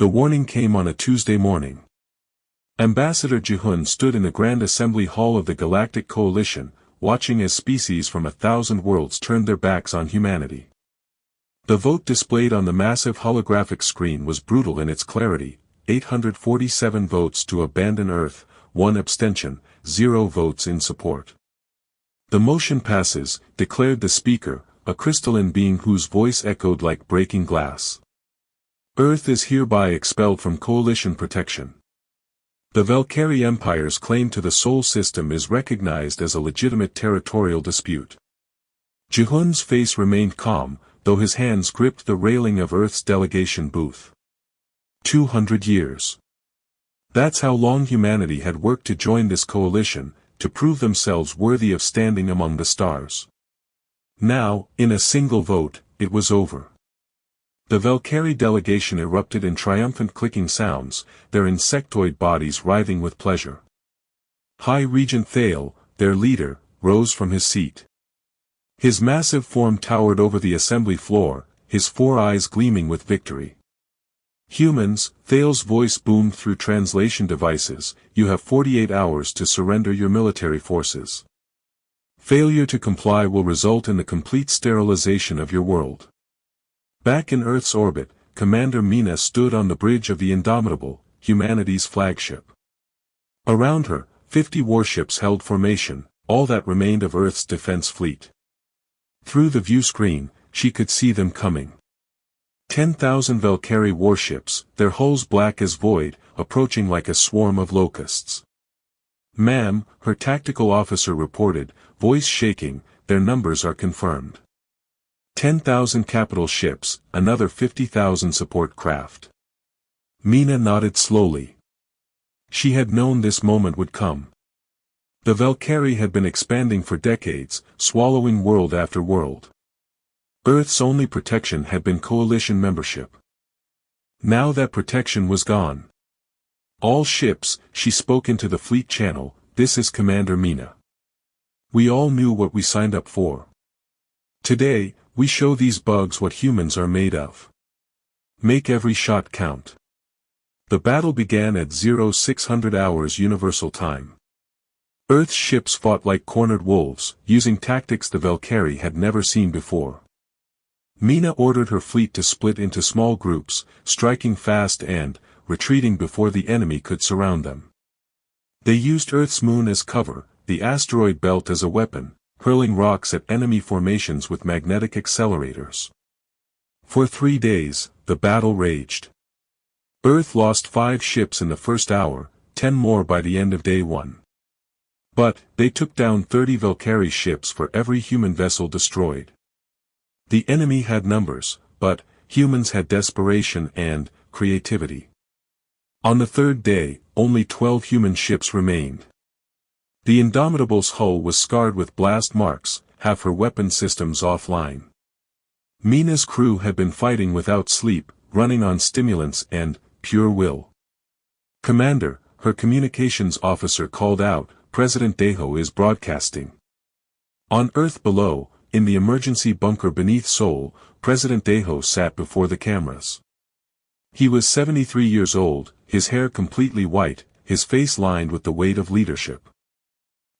The warning came on a Tuesday morning. Ambassador Jihun stood in the Grand Assembly Hall of the Galactic Coalition, watching as species from 1,000 worlds turned their backs on humanity. The vote displayed on the massive holographic screen was brutal in its clarity: 847 votes to abandon Earth, 1 abstention, 0 votes in support. "The motion passes," declared the speaker, a crystalline being whose voice echoed like breaking glass. "Earth is hereby expelled from Coalition protection. The Valkyrie Empire's claim to the Sol system is recognized as a legitimate territorial dispute." Jihun's face remained calm, though his hands gripped the railing of Earth's delegation booth. 200 years. That's how long humanity had worked to join this coalition, to prove themselves worthy of standing among the stars. Now, in a single vote, it was over. The Valkyrie delegation erupted in triumphant clicking sounds, their insectoid bodies writhing with pleasure. High Regent Thale, their leader, rose from his seat. His massive form towered over the assembly floor, his 4 eyes gleaming with victory. "Humans," Thale's voice boomed through translation devices, "you have 48 hours to surrender your military forces. Failure to comply will result in the complete sterilization of your world." Back in Earth's orbit, Commander Mina stood on the bridge of the Indomitable, humanity's flagship. Around her, 50 warships held formation, all that remained of Earth's defense fleet. Through the view screen, she could see them coming. 10,000 Valkyrie warships, their hulls black as void, approaching like a swarm of locusts. "Ma'am," her tactical officer reported, voice shaking, "their numbers are confirmed. 10,000 capital ships, another 50,000 support craft." Mina nodded slowly. She had known this moment would come. The Valkyrie had been expanding for decades, swallowing world after world. Earth's only protection had been coalition membership. Now that protection was gone. "All ships," she spoke into the fleet channel, "this is Commander Mina. We all knew what we signed up for. Today, we show these bugs what humans are made of. Make every shot count." The battle began at 0600 hours Universal Time. Earth's ships fought like cornered wolves, using tactics the Valkyrie had never seen before. Mina ordered her fleet to split into small groups, striking fast and retreating before the enemy could surround them. They used Earth's moon as cover, the asteroid belt as a weapon, hurling rocks at enemy formations with magnetic accelerators. For 3 days, the battle raged. Earth lost 5 ships in the first hour, 10 more by the end of day 1. But, they took down 30 Valkyrie ships for every human vessel destroyed. The enemy had numbers, but humans had desperation and creativity. On the 3rd day, only 12 human ships remained. The Indomitable's hull was scarred with blast marks, half her weapon systems offline. Mina's crew had been fighting without sleep, running on stimulants and pure will. "Commander," her communications officer called out, "President Deho is broadcasting." On Earth below, in the emergency bunker beneath Sol, President Deho sat before the cameras. He was 73 years old, his hair completely white, his face lined with the weight of leadership.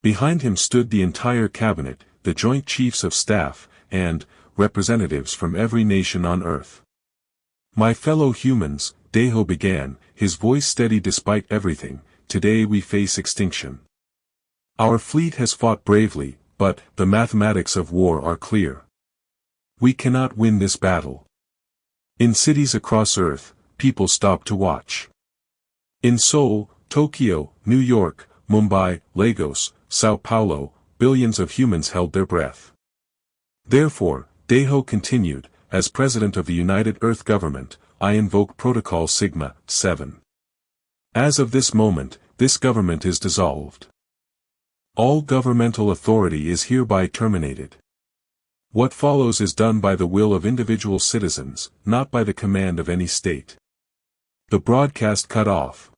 Behind him stood the entire cabinet, the Joint Chiefs of Staff, and representatives from every nation on Earth. "My fellow humans," Deho began, his voice steady despite everything, "today we face extinction. Our fleet has fought bravely, but the mathematics of war are clear. We cannot win this battle." In cities across Earth, people stopped to watch. In Seoul, Tokyo, New York, Mumbai, Lagos, Sao Paulo, billions of humans held their breath. Therefore, Deho continued, "As President of the United Earth Government, I invoke Protocol Sigma 7. As of this moment, this government is dissolved. All governmental authority is hereby terminated. What follows is done by the will of individual citizens, not by the command of any state." The broadcast cut off.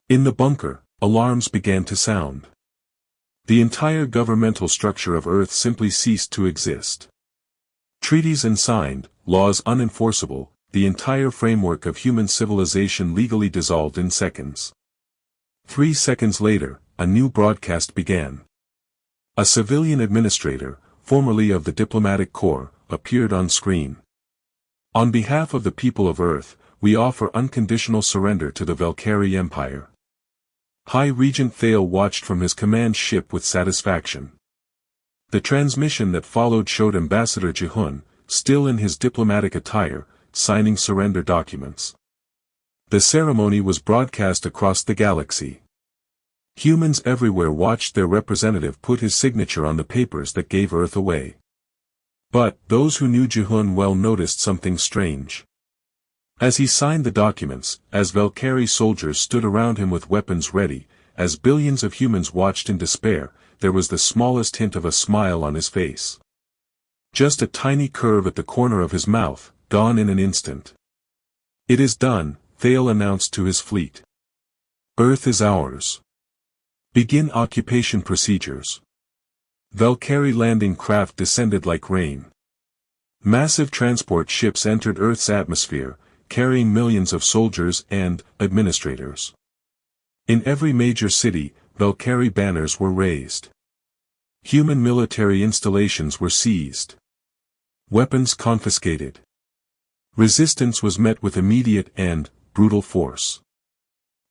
In the bunker, alarms began to sound. The entire governmental structure of Earth simply ceased to exist. Treaties unsigned, laws unenforceable, the entire framework of human civilization legally dissolved in seconds. 3 seconds later, a new broadcast began. A civilian administrator, formerly of the Diplomatic Corps, appeared on screen. On behalf of the people of Earth, we offer unconditional surrender to the Valkyrie Empire. High Regent Thale watched from his command ship with satisfaction. The transmission that followed showed Ambassador Jihun, still in his diplomatic attire, signing surrender documents. The ceremony was broadcast across the galaxy. Humans everywhere watched their representative put his signature on the papers that gave Earth away. But those who knew Jihun well noticed something strange. As he signed the documents, as Valkyrie soldiers stood around him with weapons ready, as billions of humans watched in despair, there was the smallest hint of a smile on his face. Just a tiny curve at the corner of his mouth, gone in an instant. "It is done," Thale announced to his fleet. "Earth is ours. Begin occupation procedures." Valkyrie landing craft descended like rain. Massive transport ships entered Earth's atmosphere, carrying millions of soldiers and administrators. In every major city, Valkyrie banners were raised. Human military installations were seized. Weapons confiscated. Resistance was met with immediate and brutal force.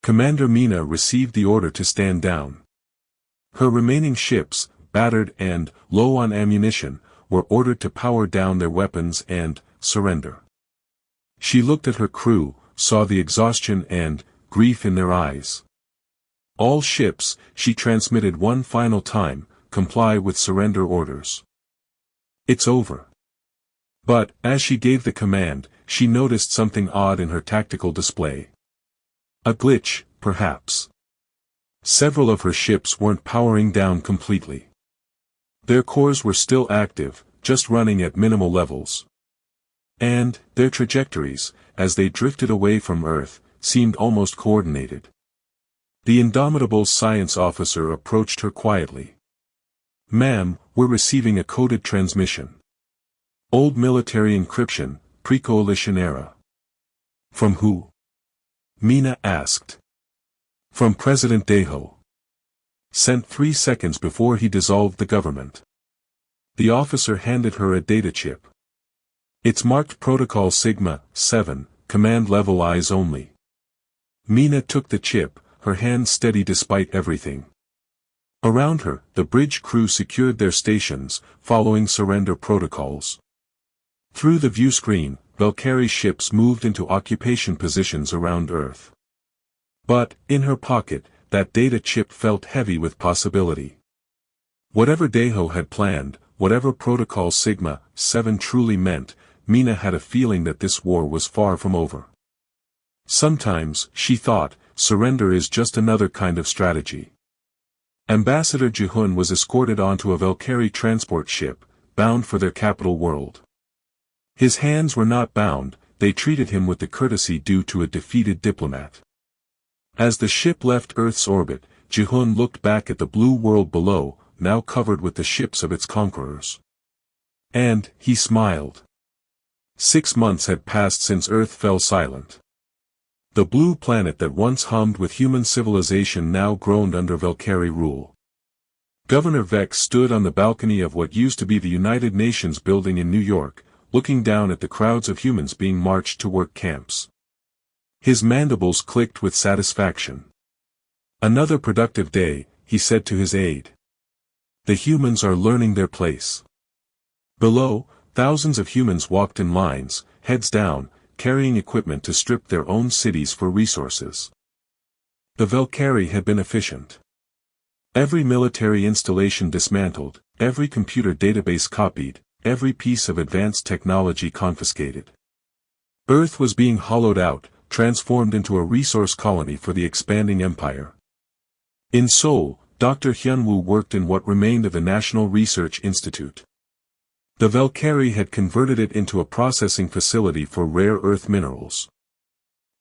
Commander Mina received the order to stand down. Her remaining ships, battered and low on ammunition, were ordered to power down their weapons and surrender. She looked at her crew, saw the exhaustion and grief in their eyes. "All ships," she transmitted one final time, "comply with surrender orders. It's over." But, as she gave the command, she noticed something odd in her tactical display. A glitch, perhaps. Several of her ships weren't powering down completely. Their cores were still active, just running at minimal levels. And their trajectories, as they drifted away from Earth, seemed almost coordinated. The indomitable science officer approached her quietly. "Ma'am, we're receiving a coded transmission. Old military encryption, pre-coalition era." "From who?" Mina asked. "From President Deho. Sent 3 seconds before he dissolved the government." The officer handed her a data chip. "It's marked Protocol Sigma 7, command level eyes only." Mina took the chip, her hand steady despite everything. Around her, the bridge crew secured their stations, following surrender protocols. Through the view screen, Valkyrie ships moved into occupation positions around Earth. But, in her pocket, that data chip felt heavy with possibility. Whatever Deho had planned, whatever Protocol Sigma 7 truly meant, Mina had a feeling that this war was far from over. Sometimes, she thought, surrender is just another kind of strategy. Ambassador Jihun was escorted onto a Valkyrie transport ship, bound for their capital world. His hands were not bound, they treated him with the courtesy due to a defeated diplomat. As the ship left Earth's orbit, Jihun looked back at the blue world below, now covered with the ships of its conquerors. And he smiled. 6 months had passed since Earth fell silent. The blue planet that once hummed with human civilization now groaned under Valkyrie rule. Governor Vex stood on the balcony of what used to be the United Nations building in New York, looking down at the crowds of humans being marched to work camps. His mandibles clicked with satisfaction. "Another productive day," he said to his aide. "The humans are learning their place." Below, thousands of humans walked in lines, heads down, carrying equipment to strip their own cities for resources. The Valkyrie had been efficient. Every military installation dismantled, every computer database copied, every piece of advanced technology confiscated. Earth was being hollowed out, transformed into a resource colony for the expanding empire. In Seoul, Dr. Hyunwoo worked in what remained of the National Research Institute. The Valkyrie had converted it into a processing facility for rare earth minerals.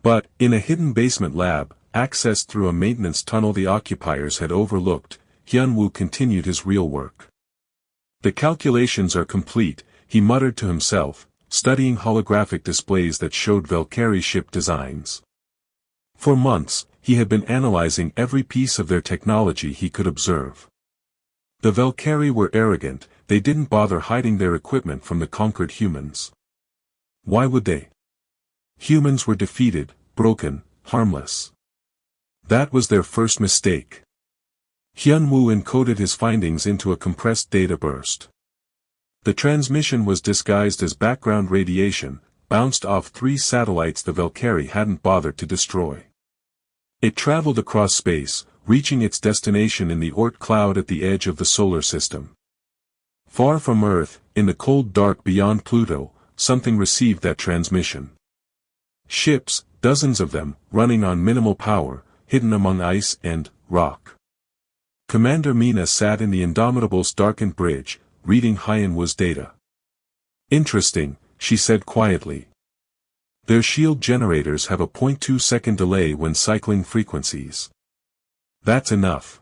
But, in a hidden basement lab, accessed through a maintenance tunnel the occupiers had overlooked, Hyunwoo continued his real work. "The calculations are complete," he muttered to himself, studying holographic displays that showed Valkyrie ship designs. For months, he had been analyzing every piece of their technology he could observe. The Valkyrie were arrogant, they didn't bother hiding their equipment from the conquered humans. Why would they? Humans were defeated, broken, harmless. That was their first mistake. Hyun-woo encoded his findings into a compressed data burst. The transmission was disguised as background radiation, bounced off 3 satellites the Valkyrie hadn't bothered to destroy. It traveled across space, reaching its destination in the Oort cloud at the edge of the solar system. Far from Earth, in the cold dark beyond Pluto, something received that transmission. Ships, dozens of them, running on minimal power, hidden among ice and rock. Commander Mina sat in the Indomitable's darkened bridge, reading Hyun-woo's data. Interesting, she said quietly. Their shield generators have a 0.2-second delay when cycling frequencies. That's enough.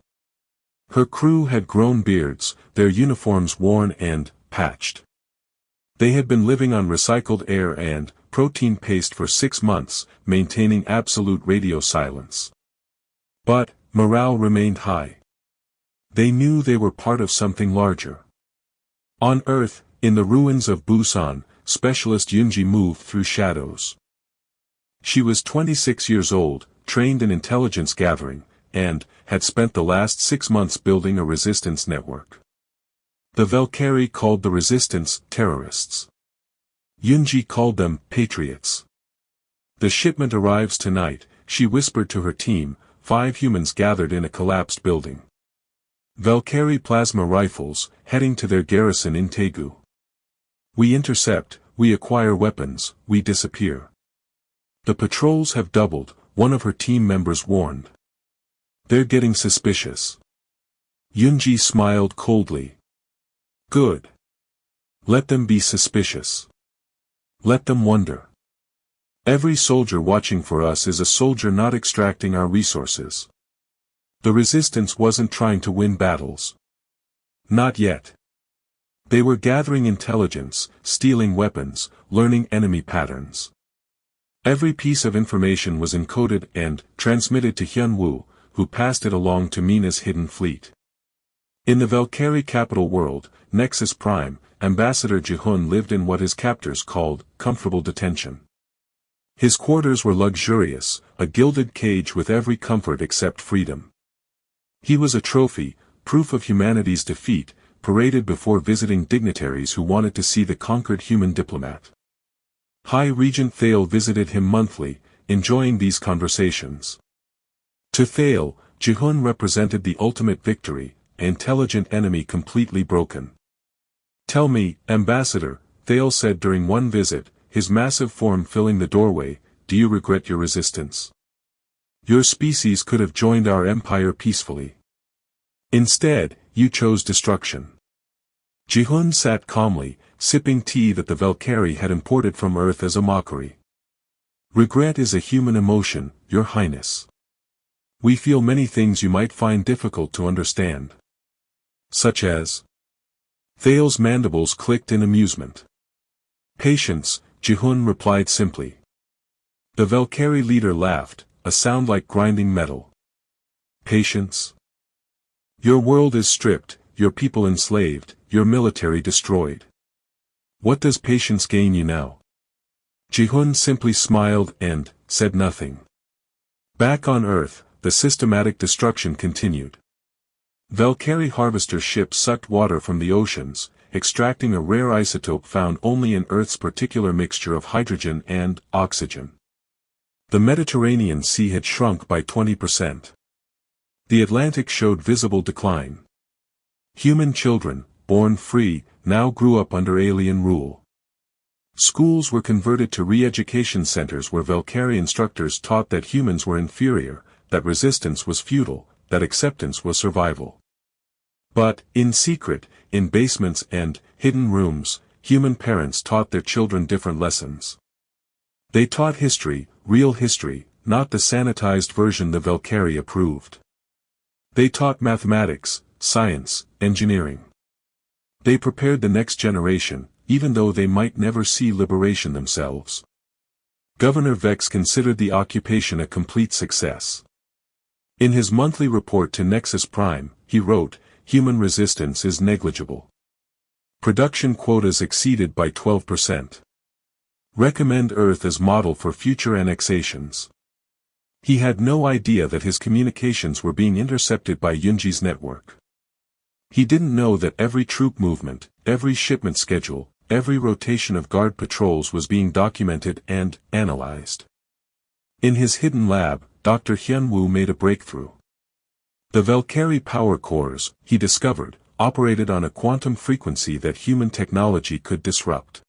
Her crew had grown beards, their uniforms worn and patched. They had been living on recycled air and protein paste for 6 months, maintaining absolute radio silence. But morale remained high. They knew they were part of something larger. On Earth, in the ruins of Busan, Specialist Yoonji moved through shadows. She was 26 years old, trained in intelligence gathering, and had spent the last 6 months building a resistance network. The Valkyrie called the resistance terrorists. Yoonji called them patriots. The shipment arrives tonight, she whispered to her team, 5 humans gathered in a collapsed building. Valkyrie plasma rifles, heading to their garrison in Taegu. We intercept, we acquire weapons, we disappear. The patrols have doubled, one of her team members warned. They're getting suspicious. Yoonji smiled coldly. Good. Let them be suspicious. Let them wonder. Every soldier watching for us is a soldier not extracting our resources. The resistance wasn't trying to win battles. Not yet. They were gathering intelligence, stealing weapons, learning enemy patterns. Every piece of information was encoded and transmitted to Hyun-woo, who passed it along to Mina's hidden fleet. In the Valkyrie capital world, Nexus Prime, Ambassador Ji-hoon lived in what his captors called comfortable detention. His quarters were luxurious, a gilded cage with every comfort except freedom. He was a trophy, proof of humanity's defeat, paraded before visiting dignitaries who wanted to see the conquered human diplomat. High Regent Thale visited him monthly, enjoying these conversations. To Thale, Ji-hoon represented the ultimate victory, an intelligent enemy completely broken. Tell me, Ambassador, Thale said during one visit, his massive form filling the doorway, do you regret your resistance? Your species could have joined our empire peacefully. Instead, you chose destruction. Ji-hoon sat calmly, sipping tea that the Valkyrie had imported from Earth as a mockery. Regret is a human emotion, Your Highness. We feel many things you might find difficult to understand. Such as? Thale's mandibles clicked in amusement. Patience, Ji-hoon replied simply. The Valkyrie leader laughed, a sound like grinding metal. Patience? Your world is stripped, your people enslaved, your military destroyed. What does patience gain you now? Ji-hoon simply smiled and said nothing. Back on Earth, the systematic destruction continued. Valkyrie harvester ships sucked water from the oceans, extracting a rare isotope found only in Earth's particular mixture of hydrogen and oxygen. The Mediterranean Sea had shrunk by 20%. The Atlantic showed visible decline. Human children, born free, now grew up under alien rule. Schools were converted to re-education centers where Valkyrie instructors taught that humans were inferior, that resistance was futile, that acceptance was survival. But, in secret, in basements and hidden rooms, human parents taught their children different lessons. They taught history, real history, not the sanitized version the Valkyrie approved. They taught mathematics, science, engineering. They prepared the next generation, even though they might never see liberation themselves. Governor Vex considered the occupation a complete success. In his monthly report to Nexus Prime, he wrote, "Human resistance is negligible. Production quotas exceeded by 12%. Recommend Earth as model for future annexations." He had no idea that his communications were being intercepted by Yunji's network. He didn't know that every troop movement, every shipment schedule, every rotation of guard patrols was being documented and analyzed. In his hidden lab, Dr. Hyunwoo made a breakthrough. The Valkyrie power cores, he discovered, operated on a quantum frequency that human technology could disrupt.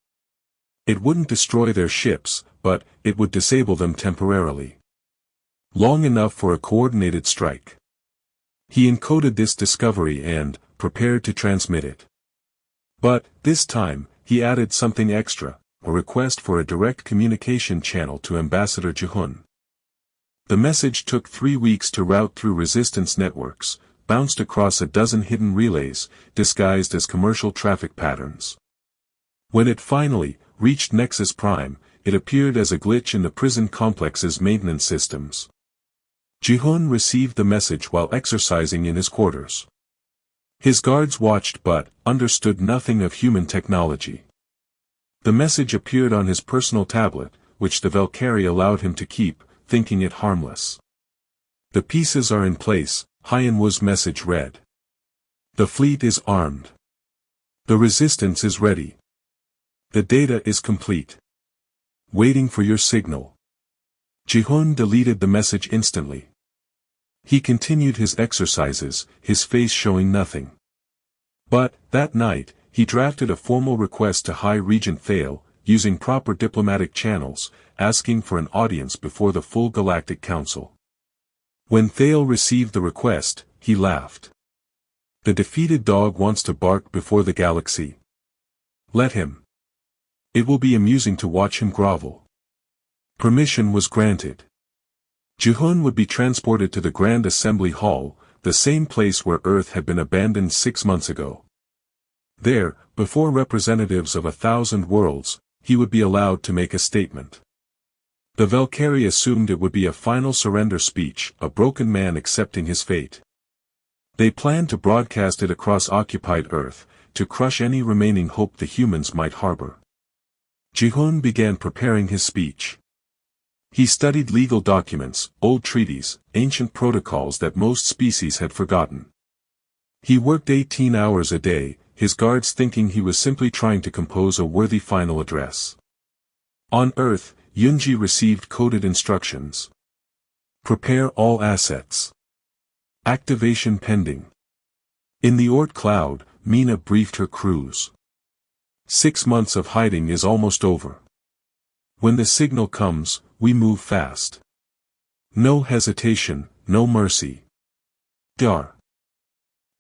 It wouldn't destroy their ships, but it would disable them temporarily. Long enough for a coordinated strike. He encoded this discovery and prepared to transmit it. But, this time, he added something extra, a request for a direct communication channel to Ambassador Jihun. The message took 3 weeks to route through resistance networks, bounced across a dozen hidden relays, disguised as commercial traffic patterns. When it finally reached Nexus Prime, it appeared as a glitch in the prison complex's maintenance systems. Jihun received the message while exercising in his quarters. His guards watched but understood nothing of human technology. The message appeared on his personal tablet, which the Valkyrie allowed him to keep, thinking it harmless. "The pieces are in place," Hyunwoo's message read. "The fleet is armed. The resistance is ready. The data is complete. Waiting for your signal." Jihun deleted the message instantly. He continued his exercises, his face showing nothing. But, that night, he drafted a formal request to High Regent Thale, using proper diplomatic channels, asking for an audience before the full Galactic Council. When Thale received the request, he laughed. "The defeated dog wants to bark before the galaxy. Let him. It will be amusing to watch him grovel." Permission was granted. Jihun would be transported to the Grand Assembly Hall, the same place where Earth had been abandoned 6 months ago. There, before representatives of 1,000 worlds, he would be allowed to make a statement. The Valkyrie assumed it would be a final surrender speech, a broken man accepting his fate. They planned to broadcast it across occupied Earth, to crush any remaining hope the humans might harbor. Jihun began preparing his speech. He studied legal documents, old treaties, ancient protocols that most species had forgotten. He worked 18 hours a day, his guards thinking he was simply trying to compose a worthy final address. On Earth, Yunji received coded instructions. Prepare all assets. Activation pending. In the Oort cloud, Mina briefed her crews. 6 months of hiding is almost over. When the signal comes, we move fast. No hesitation, no mercy. Dar.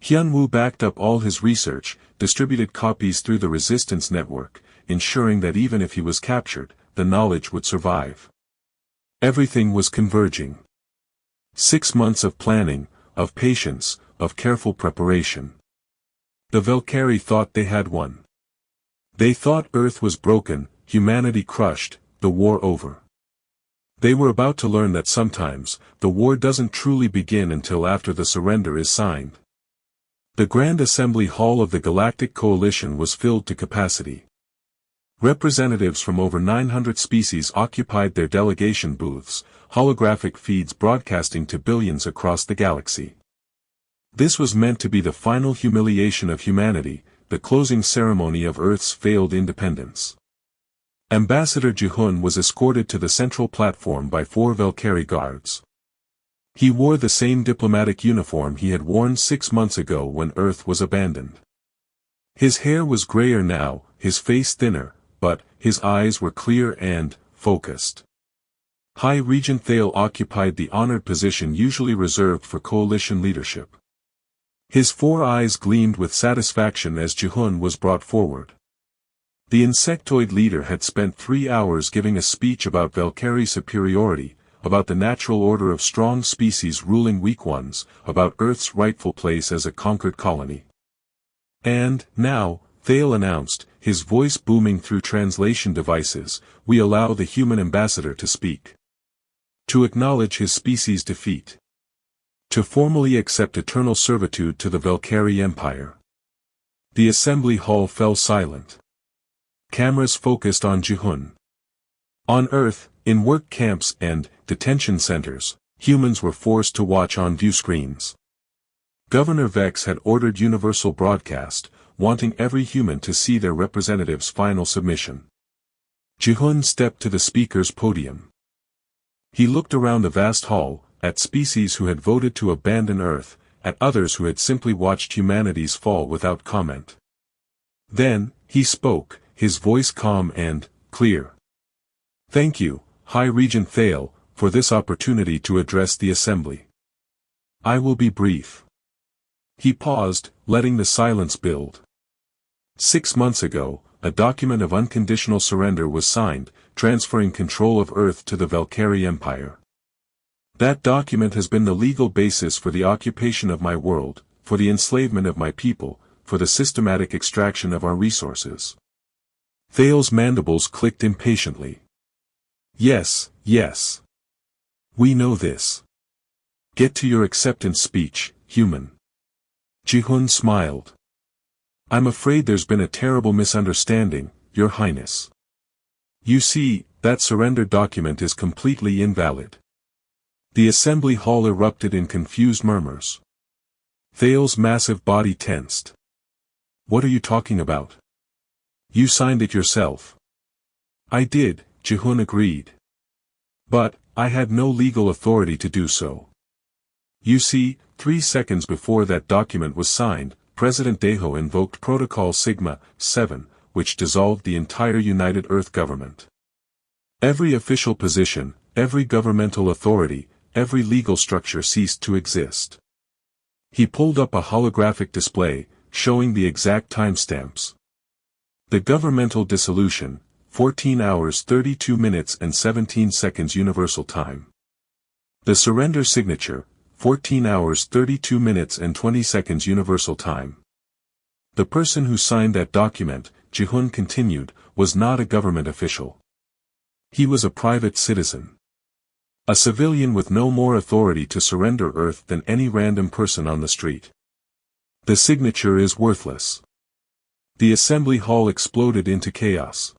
Hyunwoo backed up all his research, distributed copies through the resistance network, ensuring that even if he was captured, the knowledge would survive. Everything was converging. 6 months of planning, of patience, of careful preparation. The Valkyrie thought they had won. They thought Earth was broken, humanity crushed, the war over. They were about to learn that sometimes, the war doesn't truly begin until after the surrender is signed. The Grand Assembly Hall of the Galactic Coalition was filled to capacity. Representatives from over 900 species occupied their delegation booths, holographic feeds broadcasting to billions across the galaxy. This was meant to be the final humiliation of humanity, the closing ceremony of Earth's failed independence. Ambassador Jihun was escorted to the central platform by 4 Valkyrie guards. He wore the same diplomatic uniform he had worn 6 months ago when Earth was abandoned. His hair was grayer now, his face thinner, but his eyes were clear and focused. High Regent Thale occupied the honored position usually reserved for coalition leadership. His 4 eyes gleamed with satisfaction as Jihun was brought forward. The insectoid leader had spent 3 hours giving a speech about Valkyrie superiority, about the natural order of strong species ruling weak ones, about Earth's rightful place as a conquered colony. And, now, Thale announced, his voice booming through translation devices, "We allow the human ambassador to speak. To acknowledge his species' defeat. To formally accept eternal servitude to the Valkyrie Empire." The assembly hall fell silent. Cameras focused on Jihun. On Earth, in work camps and detention centers, humans were forced to watch on view screens. Governor Vex had ordered universal broadcast, wanting every human to see their representative's final submission. Jihun stepped to the speaker's podium. He looked around the vast hall, at species who had voted to abandon Earth, at others who had simply watched humanity's fall without comment. Then, he spoke, his voice calm and clear. "Thank you, High Regent Thale, for this opportunity to address the assembly. I will be brief." He paused, letting the silence build. 6 months ago, a document of unconditional surrender was signed, transferring control of Earth to the Valkyrie Empire. That document has been the legal basis for the occupation of my world, for the enslavement of my people, for the systematic extraction of our resources. Thale's mandibles clicked impatiently. "Yes, yes. We know this. Get to your acceptance speech, human." Jihun smiled. "I'm afraid there's been a terrible misunderstanding, Your Highness. You see, that surrender document is completely invalid." The assembly hall erupted in confused murmurs. Thale's massive body tensed. "What are you talking about? You signed it yourself." "I did," Jihun agreed. "But, I had no legal authority to do so. You see, 3 seconds before that document was signed, President Daeho invoked Protocol Sigma-7, which dissolved the entire United Earth government. Every official position, every governmental authority, every legal structure ceased to exist." He pulled up a holographic display, showing the exact timestamps. The governmental dissolution, 14 hours 32 minutes and 17 seconds Universal Time. The surrender signature, 14 hours 32 minutes and 20 seconds Universal Time. The person who signed that document, Jihun continued, was not a government official. He was a private citizen. A civilian with no more authority to surrender Earth than any random person on the street. The signature is worthless. The assembly hall exploded into chaos.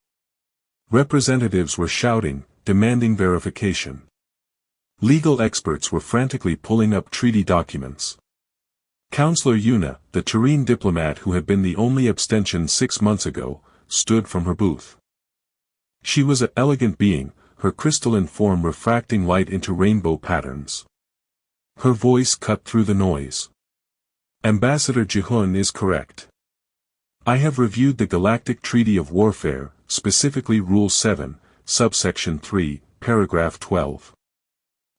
Representatives were shouting, demanding verification. Legal experts were frantically pulling up treaty documents. Counselor Yuna, the Terrene diplomat who had been the only abstention 6 months ago, stood from her booth. She was an elegant being, her crystalline form refracting light into rainbow patterns. Her voice cut through the noise. "Ambassador Jihun is correct. I have reviewed the Galactic Treaty of Warfare, specifically Rule 7, Subsection 3, Paragraph 12.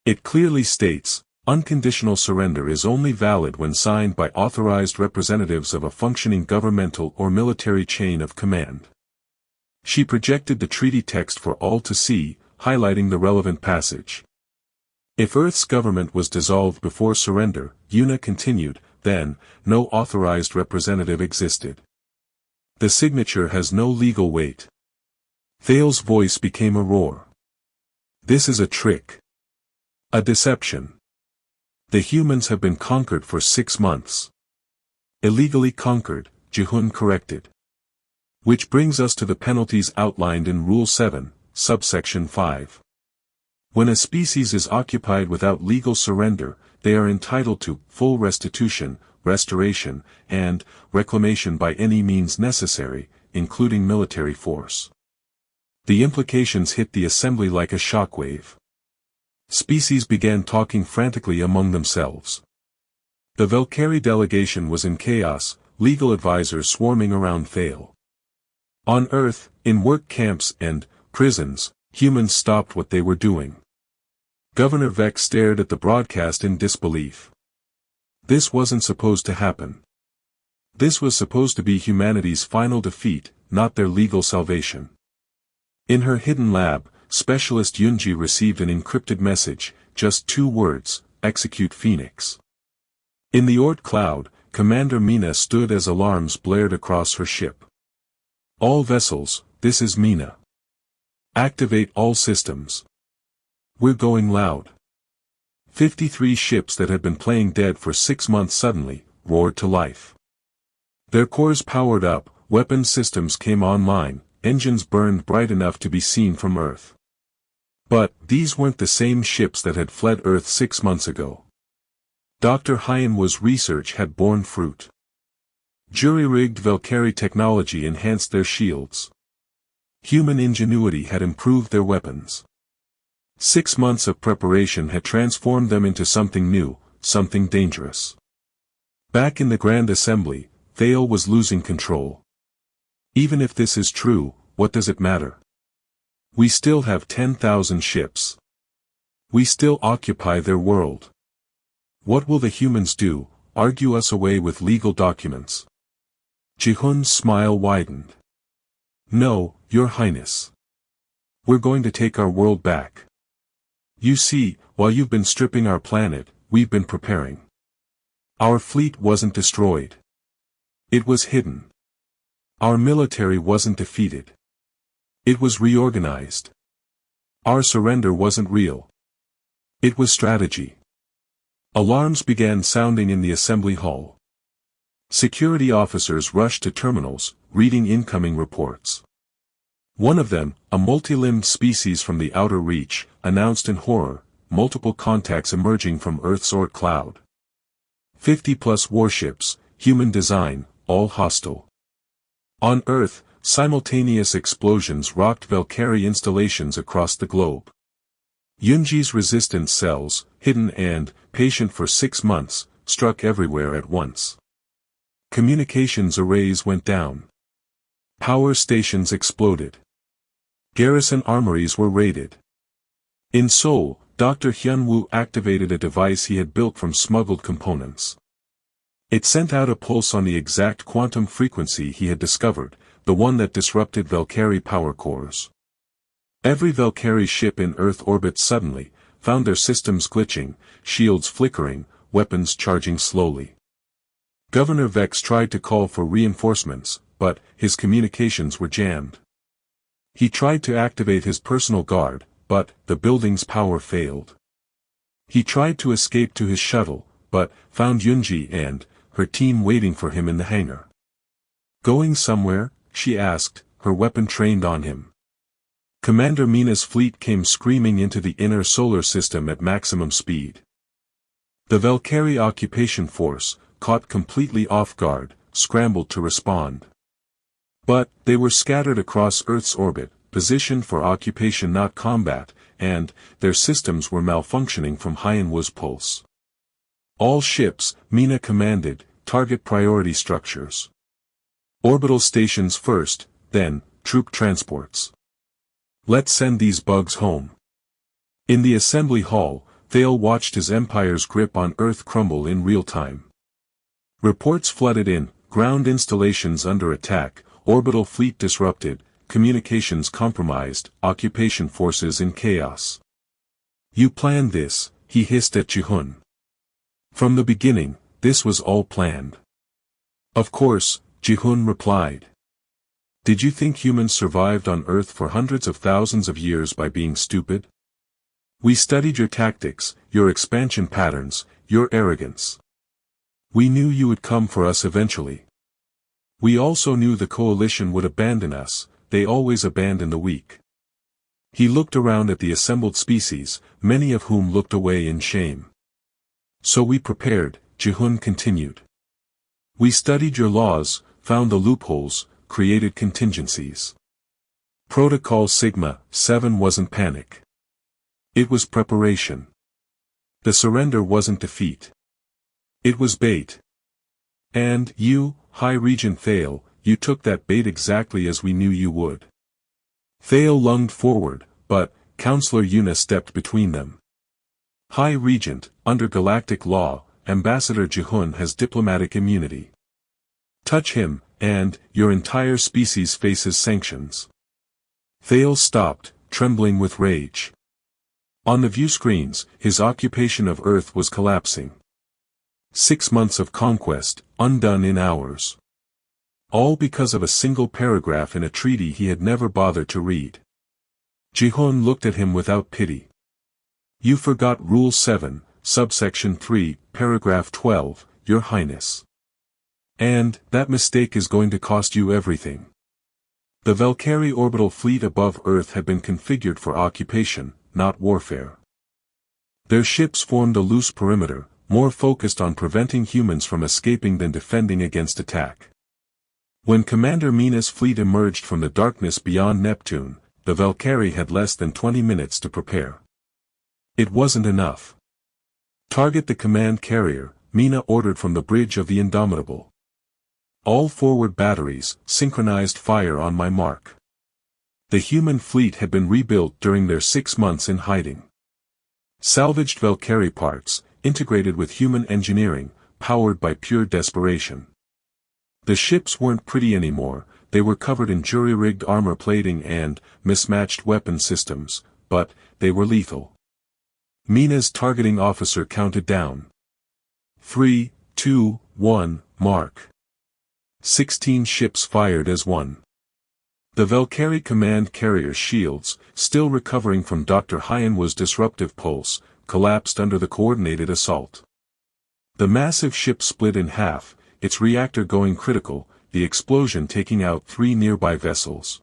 It clearly states, unconditional surrender is only valid when signed by authorized representatives of a functioning governmental or military chain of command." She projected the treaty text for all to see, highlighting the relevant passage. "If Earth's government was dissolved before surrender," Yuna continued, "then, no authorized representative existed. The signature has no legal weight." Thale's voice became a roar. "This is a trick. A deception. The humans have been conquered for 6 months. Illegally conquered," Jihun corrected. "Which brings us to the penalties outlined in Rule 7, Subsection 5. When a species is occupied without legal surrender, they are entitled to full restitution, restoration, and reclamation by any means necessary, including military force." The implications hit the assembly like a shockwave. Species began talking frantically among themselves. The Valkyrie delegation was in chaos, legal advisors swarming around Thale. On Earth, in work camps and prisons, humans stopped what they were doing. Governor Vex stared at the broadcast in disbelief. This wasn't supposed to happen. This was supposed to be humanity's final defeat, not their legal salvation. In her hidden lab, Specialist Yunji received an encrypted message, just 2 words, "Execute Phoenix." In the Oort cloud, Commander Mina stood as alarms blared across her ship. All vessels, this is Mina. Activate all systems. We're going loud. 53 ships that had been playing dead for 6 months suddenly roared to life. Their cores powered up, weapon systems came online, engines burned bright enough to be seen from Earth. But these weren't the same ships that had fled Earth 6 months ago. Dr. Hyenwa's research had borne fruit. Jury-rigged Valkyrie technology enhanced their shields. Human ingenuity had improved their weapons. 6 months of preparation had transformed them into something new, something dangerous. Back in the Grand Assembly, Thale was losing control. Even if this is true, what does it matter? We still have 10,000 ships. We still occupy their world. What will the humans do, argue us away with legal documents? Jihun's smile widened. No, Your Highness. We're going to take our world back. You see, while you've been stripping our planet, we've been preparing. Our fleet wasn't destroyed. It was hidden. Our military wasn't defeated. It was reorganized. Our surrender wasn't real. It was strategy. Alarms began sounding in the assembly hall. Security officers rushed to terminals, reading incoming reports. One of them, a multi-limbed species from the outer reach, announced in horror, multiple contacts emerging from Earth's Orc cloud. 50+ warships, human design, all hostile. On Earth, simultaneous explosions rocked Valkyrie installations across the globe. Yunji's resistance cells, hidden and patient for 6 months, struck everywhere at once. Communications arrays went down. Power stations exploded. Garrison armories were raided. In Seoul, Dr. Hyunwoo activated a device he had built from smuggled components. It sent out a pulse on the exact quantum frequency he had discovered, the one that disrupted Valkyrie power cores. Every Valkyrie ship in Earth orbit suddenly found their systems glitching, shields flickering, weapons charging slowly. Governor Vex tried to call for reinforcements, but his communications were jammed. He tried to activate his personal guard, but the building's power failed. He tried to escape to his shuttle, but found Yunji and her team waiting for him in the hangar. Going somewhere? She asked, her weapon trained on him. Commander Mina's fleet came screaming into the inner solar system at maximum speed. The Valkyrie occupation force, caught completely off guard, scrambled to respond. But they were scattered across Earth's orbit, positioned for occupation not combat, and their systems were malfunctioning from Hyenwa's pulse. All ships, Mina commanded, target priority structures. Orbital stations first, then, troop transports. Let's send these bugs home. In the assembly hall, Thale watched his empire's grip on Earth crumble in real time. Reports flooded in, ground installations under attack, orbital fleet disrupted, communications compromised, occupation forces in chaos. You planned this, he hissed at Jihun. From the beginning, this was all planned. Of course, Jihun replied. Did you think humans survived on Earth for hundreds of thousands of years by being stupid? We studied your tactics, your expansion patterns, your arrogance. We knew you would come for us eventually. We also knew the coalition would abandon us, they always abandon the weak. He looked around at the assembled species, many of whom looked away in shame. So we prepared, Jihun continued. We studied your laws, found the loopholes, created contingencies. Protocol Sigma 7 wasn't panic. It was preparation. The surrender wasn't defeat. It was bait. And you, High Regent Thale, you took that bait exactly as we knew you would. Thale lunged forward, but Counselor Yuna stepped between them. High Regent, under galactic law, Ambassador Jihun has diplomatic immunity. Touch him, and your entire species faces sanctions. Thale stopped, trembling with rage. On the view screens, his occupation of Earth was collapsing. 6 months of conquest, undone in hours. All because of a single paragraph in a treaty he had never bothered to read. Ji-hoon looked at him without pity. You forgot Rule 7, subsection 3, paragraph 12, Your Highness. And, that mistake is going to cost you everything. The Valkyrie orbital fleet above Earth had been configured for occupation, not warfare. Their ships formed a loose perimeter, more focused on preventing humans from escaping than defending against attack. When Commander Mina's fleet emerged from the darkness beyond Neptune, the Valkyrie had less than 20 minutes to prepare. It wasn't enough. Target the command carrier, Mina ordered from the bridge of the Indomitable. All forward batteries, synchronized fire on my mark. The human fleet had been rebuilt during their 6 months in hiding. Salvaged Valkyrie parts, integrated with human engineering, powered by pure desperation. The ships weren't pretty anymore, they were covered in jury-rigged armor plating and mismatched weapon systems, but they were lethal. Mina's targeting officer counted down. 3, 2, 1, mark. 16 ships fired as one. The Valkyrie command carrier shields, still recovering from Dr. Hyenwa's disruptive pulse, collapsed under the coordinated assault. The massive ship split in half, its reactor going critical, the explosion taking out 3 nearby vessels.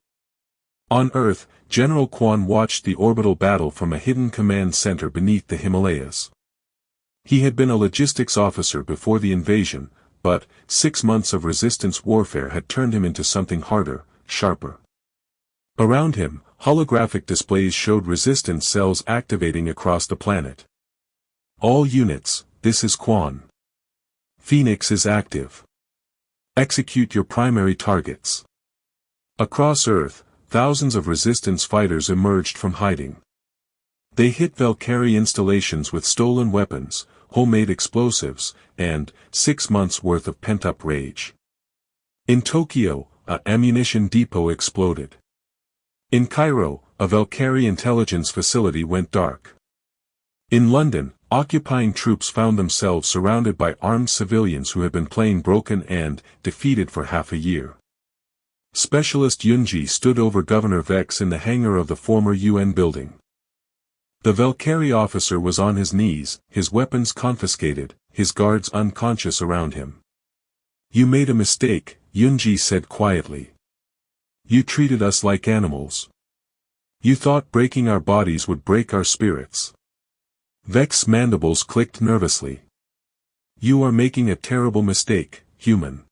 On Earth, General Quan watched the orbital battle from a hidden command center beneath the Himalayas. He had been a logistics officer before the invasion, but 6 months of resistance warfare had turned him into something harder, sharper. Around him, holographic displays showed resistance cells activating across the planet. All units, this is Quan. Phoenix is active. Execute your primary targets. Across Earth, thousands of resistance fighters emerged from hiding. They hit Valkyrie installations with stolen weapons, homemade explosives, and 6 months' worth of pent-up rage. In Tokyo, an ammunition depot exploded. In Cairo, a Valkyrie intelligence facility went dark. In London, occupying troops found themselves surrounded by armed civilians who had been playing broken and defeated for half a year. Specialist Yunji stood over Governor Vex in the hangar of the former UN building. The Valkyrie officer was on his knees, his weapons confiscated, his guards unconscious around him. You made a mistake, Yunji said quietly. You treated us like animals. You thought breaking our bodies would break our spirits. Vex's mandibles clicked nervously. You are making a terrible mistake, human.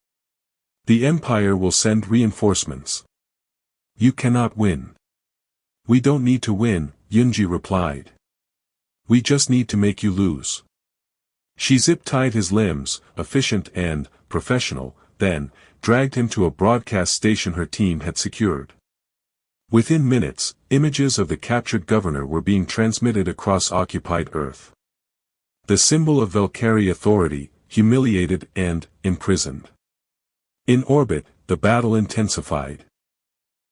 The Empire will send reinforcements. You cannot win. We don't need to win, Yunji replied. We just need to make you lose. She zip-tied his limbs, efficient and professional, then dragged him to a broadcast station her team had secured. Within minutes, images of the captured governor were being transmitted across occupied Earth. The symbol of Valkyrie authority, humiliated and imprisoned. In orbit, the battle intensified.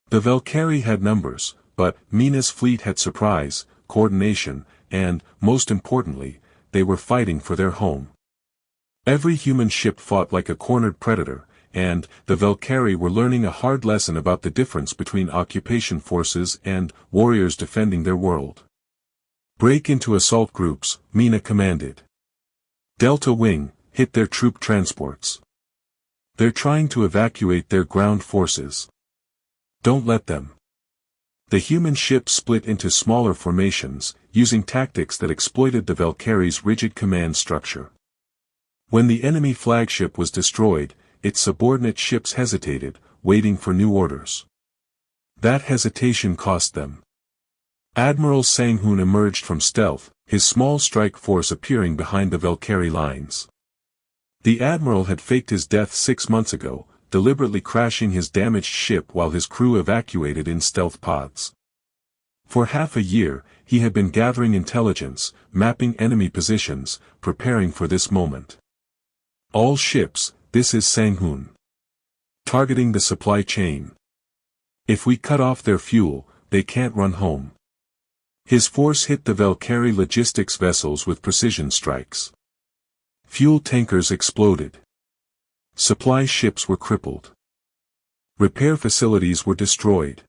The Valkyrie had numbers, but Mina's fleet had surprise, coordination, and, most importantly, they were fighting for their home. Every human ship fought like a cornered predator, and the Valkyrie were learning a hard lesson about the difference between occupation forces and warriors defending their world. Break into assault groups, Mina commanded. Delta Wing, hit their troop transports. They're trying to evacuate their ground forces. Don't let them. The human ships split into smaller formations, using tactics that exploited the Valkyrie's rigid command structure. When the enemy flagship was destroyed, its subordinate ships hesitated, waiting for new orders. That hesitation cost them. Admiral Sang-hoon emerged from stealth, his small strike force appearing behind the Valkyrie lines. The admiral had faked his death 6 months ago, deliberately crashing his damaged ship while his crew evacuated in stealth pods. For half a year, he had been gathering intelligence, mapping enemy positions, preparing for this moment. All ships, this is Sang-hoon. Targeting the supply chain. If we cut off their fuel, they can't run home. His force hit the Valkyrie logistics vessels with precision strikes. Fuel tankers exploded. Supply ships were crippled. Repair facilities were destroyed.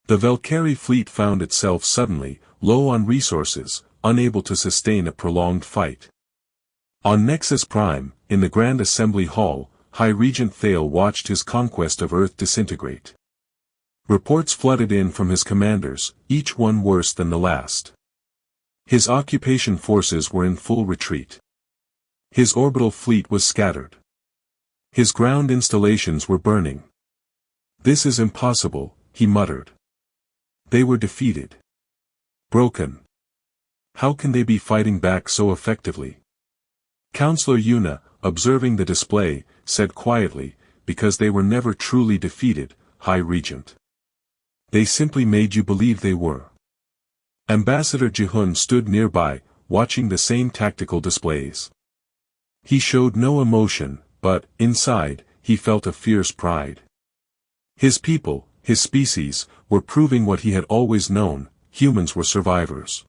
The Valkyrie fleet found itself suddenly, low on resources, unable to sustain a prolonged fight. On Nexus Prime, in the Grand Assembly Hall, High Regent Thale watched his conquest of Earth disintegrate. Reports flooded in from his commanders, each one worse than the last. His occupation forces were in full retreat. His orbital fleet was scattered. His ground installations were burning. "This is impossible," he muttered. "They were defeated. Broken. How can they be fighting back so effectively?" Counselor Yuna, observing the display, said quietly, "Because they were never truly defeated, High Regent. They simply made you believe they were." Ambassador Jihun stood nearby, watching the same tactical displays. He showed no emotion, but, inside, he felt a fierce pride. His people, his species, were proving what he had always known: humans were survivors.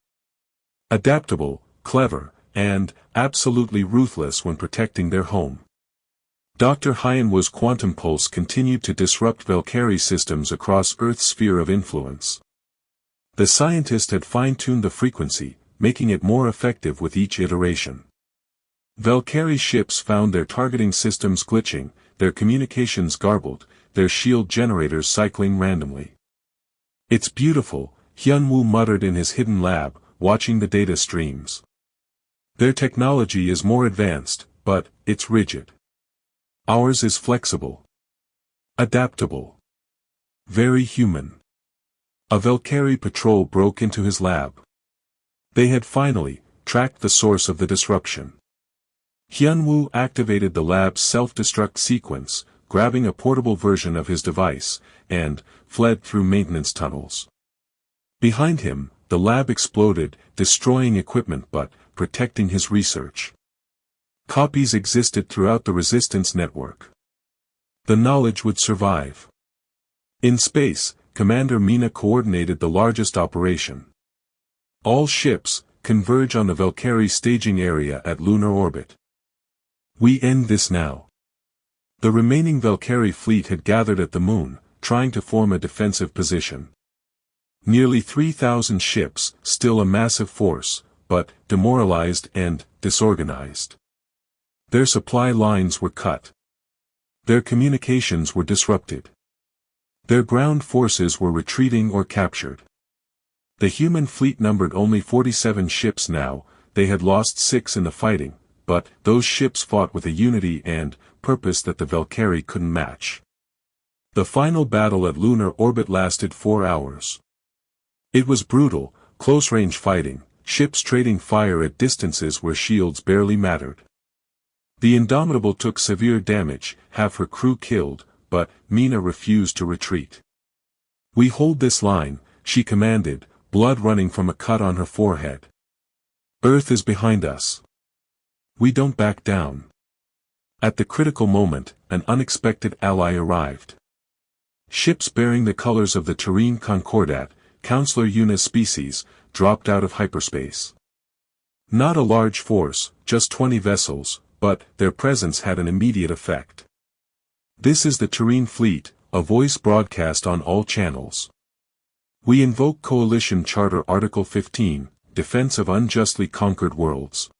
Adaptable, clever, and absolutely ruthless when protecting their home. Dr. Hyanwu's quantum pulse continued to disrupt Valkyrie systems across Earth's sphere of influence. The scientist had fine-tuned the frequency, making it more effective with each iteration. Valkyrie ships found their targeting systems glitching, their communications garbled, their shield generators cycling randomly. "It's beautiful," Hyunwoo muttered in his hidden lab, watching the data streams. "Their technology is more advanced, but it's rigid. Ours is flexible. Adaptable. Very human." A Valkyrie patrol broke into his lab. They had finally tracked the source of the disruption. Hyunwoo activated the lab's self-destruct sequence, grabbing a portable version of his device, and fled through maintenance tunnels. Behind him, the lab exploded, destroying equipment but protecting his research. Copies existed throughout the Resistance network. The knowledge would survive. In space, Commander Mina coordinated the largest operation. All ships converge on the Valkyrie staging area at lunar orbit. We end this now. The remaining Valkyrie fleet had gathered at the moon, trying to form a defensive position. Nearly 3,000 ships, still a massive force, but demoralized and disorganized. Their supply lines were cut. Their communications were disrupted. Their ground forces were retreating or captured. The human fleet numbered only 47 ships now. They had lost 6 in the fighting, but those ships fought with a unity and purpose that the Valkyrie couldn't match. The final battle at lunar orbit lasted 4 hours. It was brutal, close-range fighting, ships trading fire at distances where shields barely mattered. The Indomitable took severe damage, half her crew killed, but Mina refused to retreat. "We hold this line," she commanded, blood running from a cut on her forehead. "Earth is behind us. We don't back down." At the critical moment, an unexpected ally arrived. Ships bearing the colors of the Terrene Concordat, Counselor Yuna's species, dropped out of hyperspace. Not a large force, just 20 vessels, but their presence had an immediate effect. "This is the Terrene fleet," a voice broadcast on all channels. "We invoke Coalition Charter Article 15, Defense of Unjustly Conquered Worlds.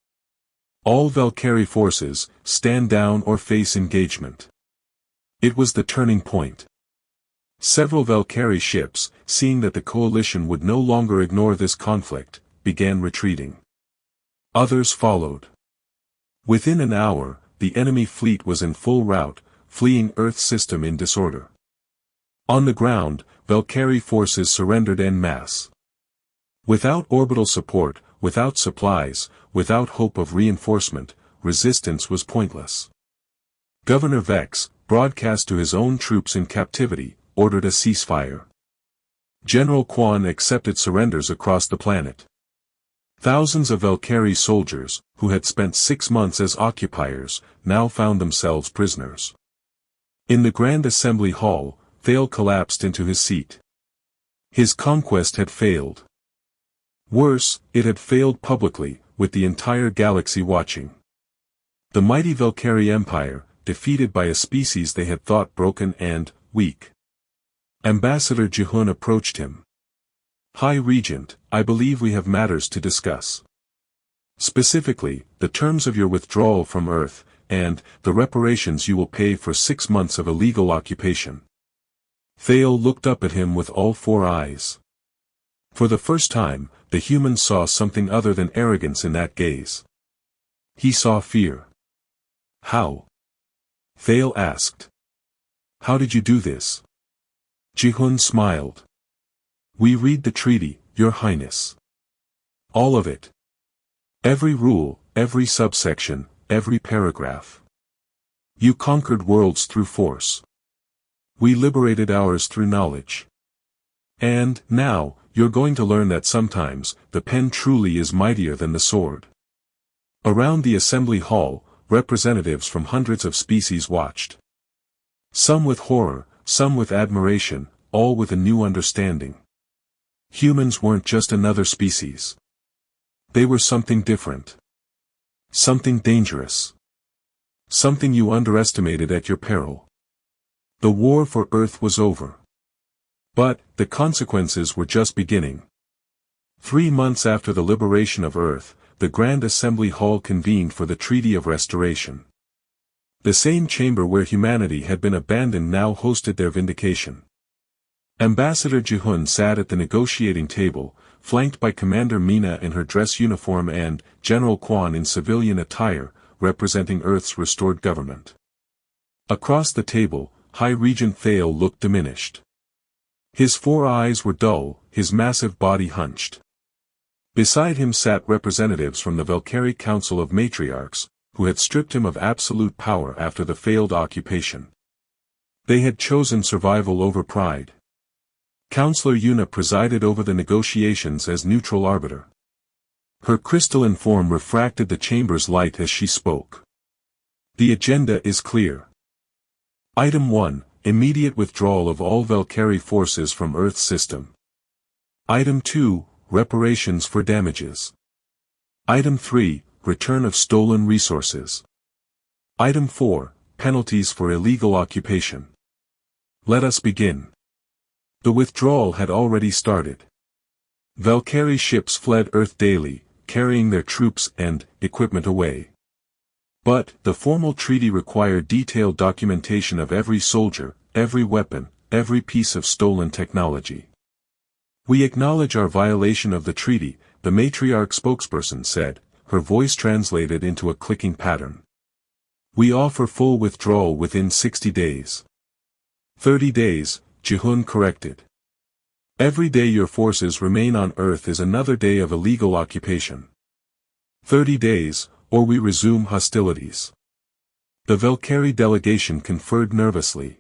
All Valkyrie forces, stand down or face engagement." It was the turning point. Several Valkyrie ships, seeing that the coalition would no longer ignore this conflict, began retreating. Others followed. Within an hour, the enemy fleet was in full rout, fleeing Earth's system in disorder. On the ground, Valkyrie forces surrendered en masse. Without orbital support, without supplies, without hope of reinforcement, resistance was pointless. Governor Vex, broadcast to his own troops in captivity, ordered a ceasefire. General Quan accepted surrenders across the planet. Thousands of Valkyrie soldiers, who had spent 6 months as occupiers, now found themselves prisoners. In the Grand Assembly Hall, Thale collapsed into his seat. His conquest had failed. Worse, it had failed publicly, with the entire galaxy watching. The mighty Valkyrie Empire, defeated by a species they had thought broken and weak. Ambassador Jihun approached him. High Regent, I believe we have matters to discuss. Specifically, the terms of your withdrawal from Earth, and the reparations you will pay for 6 months of illegal occupation. Thale looked up at him with all 4 eyes. For the first time, the human saw something other than arrogance in that gaze. He saw fear. How? Thale asked. How did you do this? Jihun smiled. We read the treaty, Your Highness. All of it. Every rule, every subsection, every paragraph. You conquered worlds through force. We liberated ours through knowledge. And, now, you're going to learn that sometimes, the pen truly is mightier than the sword. Around the assembly hall, representatives from hundreds of species watched. Some with horror, some with admiration, all with a new understanding. Humans weren't just another species. They were something different. Something dangerous. Something you underestimated at your peril. The war for Earth was over. But, the consequences were just beginning. 3 months after the liberation of Earth, the Grand Assembly Hall convened for the Treaty of Restoration. The same chamber where humanity had been abandoned now hosted their vindication. Ambassador Jihun sat at the negotiating table, flanked by Commander Mina in her dress uniform and General Quan in civilian attire, representing Earth's restored government. Across the table, High Regent Thale looked diminished. His 4 eyes were dull, his massive body hunched. Beside him sat representatives from the Valkyrie Council of Matriarchs, who had stripped him of absolute power after the failed occupation. They had chosen survival over pride. Counselor Yuna presided over the negotiations as neutral arbiter. Her crystalline form refracted the chamber's light as she spoke. The agenda is clear. Item 1, immediate withdrawal of all Valkyrie forces from Earth's system. Item 2, reparations for damages. Item 3, return of stolen resources. Item 4, penalties for illegal occupation. Let us begin. The withdrawal had already started. Valkyrie ships fled Earth daily, carrying their troops and equipment away. But, the formal treaty required detailed documentation of every soldier, every weapon, every piece of stolen technology. We acknowledge our violation of the treaty, the matriarch spokesperson said, her voice translated into a clicking pattern. We offer full withdrawal within 60 days. 30 days, Jihun corrected. Every day your forces remain on Earth is another day of illegal occupation. 30 days, or we resume hostilities. The Valkyrie delegation conferred nervously.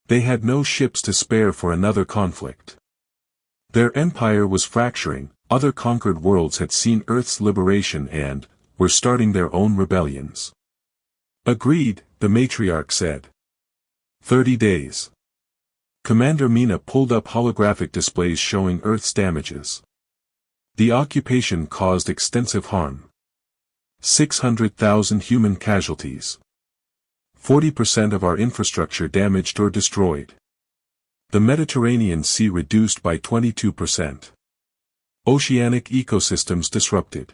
They had no ships to spare for another conflict. Their empire was fracturing, other conquered worlds had seen Earth's liberation and were starting their own rebellions. Agreed, the matriarch said. 30 days. Commander Mina pulled up holographic displays showing Earth's damages. The occupation caused extensive harm. 600,000 human casualties. 40% of our infrastructure damaged or destroyed. The Mediterranean Sea reduced by 22%. Oceanic ecosystems disrupted.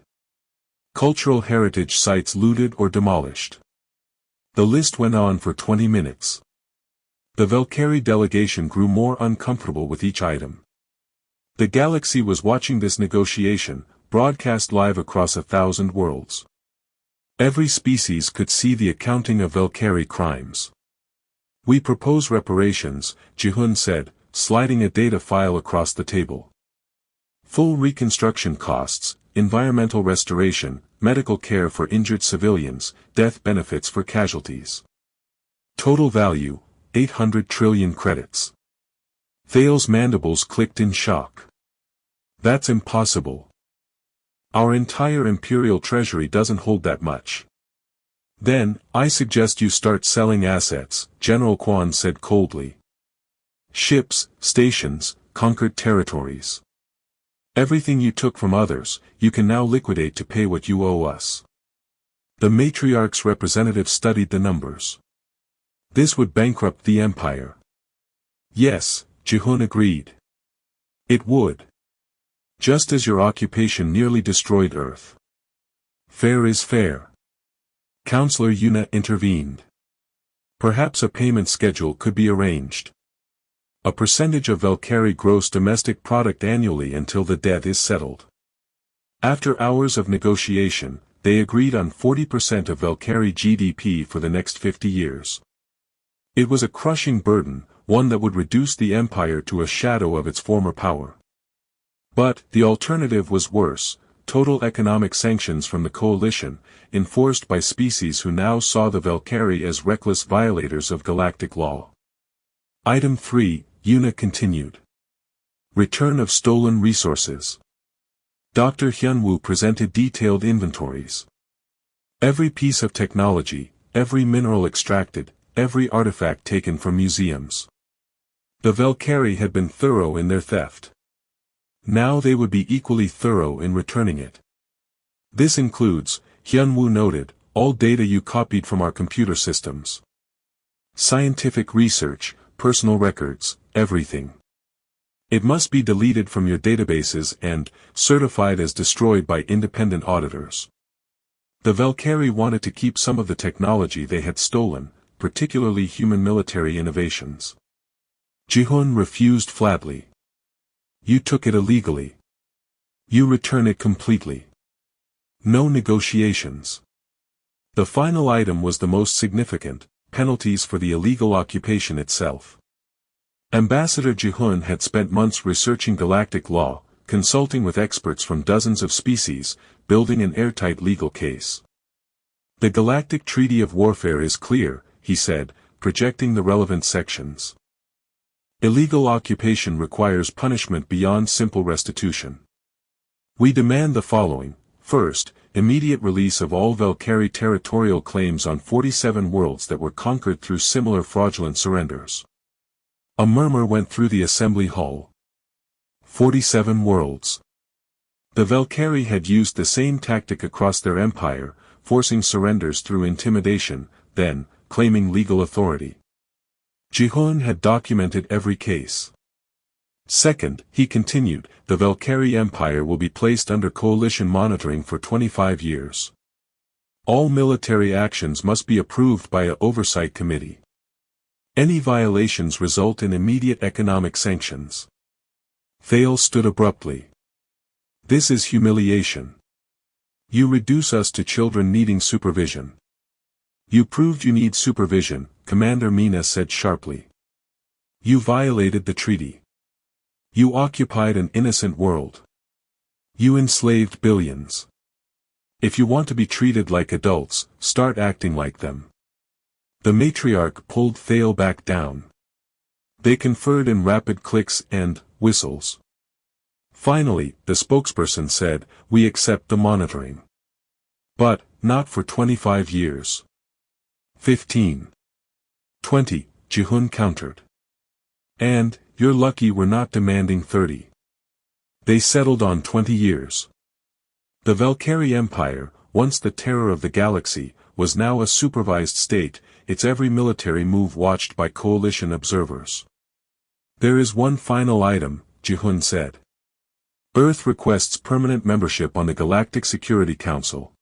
Cultural heritage sites looted or demolished. The list went on for 20 minutes. The Valkyrie delegation grew more uncomfortable with each item. The galaxy was watching this negotiation, broadcast live across 1,000 worlds. Every species could see the accounting of Valkyrie crimes. We propose reparations, Jihun said, sliding a data file across the table. Full reconstruction costs, environmental restoration, medical care for injured civilians, death benefits for casualties. Total value, 800 trillion credits. Thale's mandibles clicked in shock. That's impossible. Our entire imperial treasury doesn't hold that much. Then, I suggest you start selling assets, General Quan said coldly. Ships, stations, conquered territories. Everything you took from others, you can now liquidate to pay what you owe us. The matriarch's representative studied the numbers. This would bankrupt the empire. Yes, Jihun agreed. It would. Just as your occupation nearly destroyed Earth. Fair is fair. Counselor Yuna intervened. Perhaps a payment schedule could be arranged. A percentage of Valkyrie gross domestic product annually until the debt is settled. After hours of negotiation, they agreed on 40% of Valkyrie GDP for the next 50 years. It was a crushing burden, one that would reduce the empire to a shadow of its former power. But the alternative was worse: total economic sanctions from the coalition, enforced by species who now saw the Valkyrie as reckless violators of galactic law. Item 3, Yuna continued. Return of stolen resources. Dr. Hyunwoo presented detailed inventories. Every piece of technology, every mineral extracted, every artifact taken from museums. The Valkyrie had been thorough in their theft. Now they would be equally thorough in returning it. This includes, Hyunwoo noted, all data you copied from our computer systems. Scientific research, personal records, everything. It must be deleted from your databases and certified as destroyed by independent auditors. The Valkyrie wanted to keep some of the technology they had stolen, particularly human military innovations. Jihun refused flatly. You took it illegally. You return it completely. No negotiations. The final item was the most significant: penalties for the illegal occupation itself. Ambassador Jihun had spent months researching galactic law, consulting with experts from dozens of species, building an airtight legal case. The Galactic Treaty of Warfare is clear, he said, projecting the relevant sections. Illegal occupation requires punishment beyond simple restitution. We demand the following: first, immediate release of all Valkyrie territorial claims on 47 worlds that were conquered through similar fraudulent surrenders. A murmur went through the assembly hall. 47 worlds. The Valkyrie had used the same tactic across their empire, forcing surrenders through intimidation, then claiming legal authority. Jihun had documented every case. Second, he continued, the Valkyrie Empire will be placed under coalition monitoring for 25 years. All military actions must be approved by an oversight committee. Any violations result in immediate economic sanctions. Thale stood abruptly. This is humiliation. You reduce us to children needing supervision. You proved you need supervision, Commander Mina said sharply. You violated the treaty. You occupied an innocent world. You enslaved billions. If you want to be treated like adults, start acting like them. The matriarch pulled Thale back down. They conferred in rapid clicks and whistles. Finally, the spokesperson said, we accept the monitoring. But, not for 25 years. 15. 20, Jihun countered. And, you're lucky we're not demanding 30. They settled on 20 years. The Valkyrie Empire, once the terror of the galaxy, was now a supervised state, its every military move watched by coalition observers. There is one final item, Jihun said. Earth requests permanent membership on the Galactic Security Council.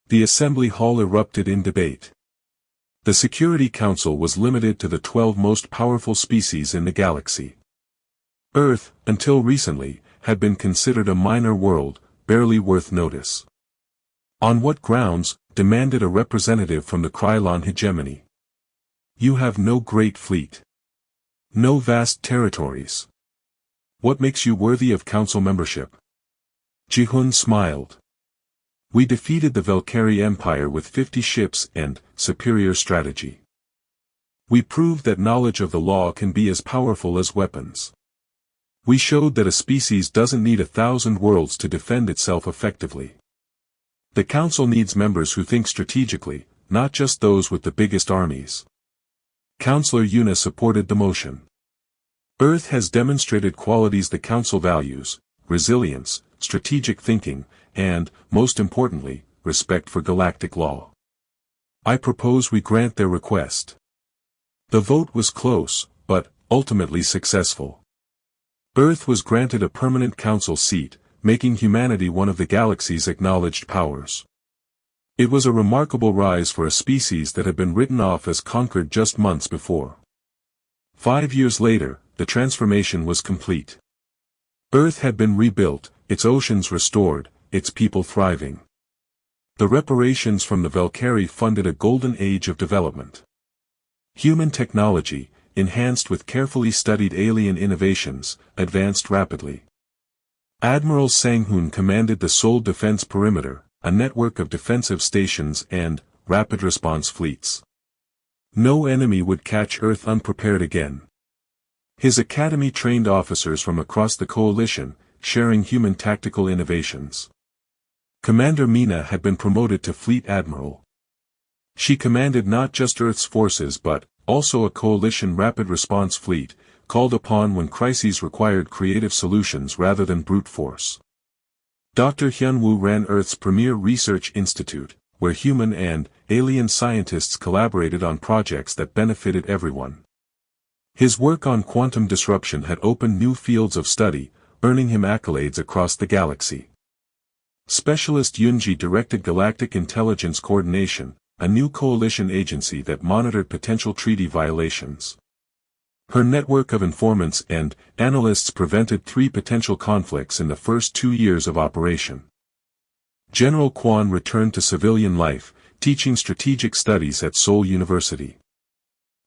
The assembly hall erupted in debate. The Security Council was limited to the 12 most powerful species in the galaxy. Earth, until recently, had been considered a minor world, barely worth notice. On what grounds? Demanded a representative from the Krylon hegemony. You have no great fleet. No vast territories. What makes you worthy of council membership? Jihun smiled. We defeated the Valkyrie Empire with 50 ships and superior strategy. We proved that knowledge of the law can be as powerful as weapons. We showed that a species doesn't need 1,000 worlds to defend itself effectively. The council needs members who think strategically, not just those with the biggest armies. Counselor Yuna supported the motion. Earth has demonstrated qualities the council values: resilience, strategic thinking, and, most importantly, respect for galactic law. I propose we grant their request. The vote was close, but, ultimately successful. Earth was granted a permanent council seat, making humanity one of the galaxy's acknowledged powers. It was a remarkable rise for a species that had been written off as conquered just months before. 5 years later, the transformation was complete. Earth had been rebuilt, its oceans restored, its people thriving. The reparations from the Valkyrie funded a golden age of development. Human technology, enhanced with carefully studied alien innovations, advanced rapidly. Admiral Sang-hoon commanded the Seoul Defense Perimeter, a network of defensive stations and rapid response fleets. No enemy would catch Earth unprepared again. His academy trained officers from across the coalition, sharing human tactical innovations. Commander Mina had been promoted to Fleet Admiral. She commanded not just Earth's forces but also a coalition rapid response fleet, called upon when crises required creative solutions rather than brute force. Dr. Hyun-woo ran Earth's premier research institute, where human and alien scientists collaborated on projects that benefited everyone. His work on quantum disruption had opened new fields of study, earning him accolades across the galaxy. Specialist Yoonji directed Galactic Intelligence Coordination, a new coalition agency that monitored potential treaty violations. Her network of informants and analysts prevented 3 potential conflicts in the first 2 years of operation. General Kwon returned to civilian life, teaching strategic studies at Seoul University.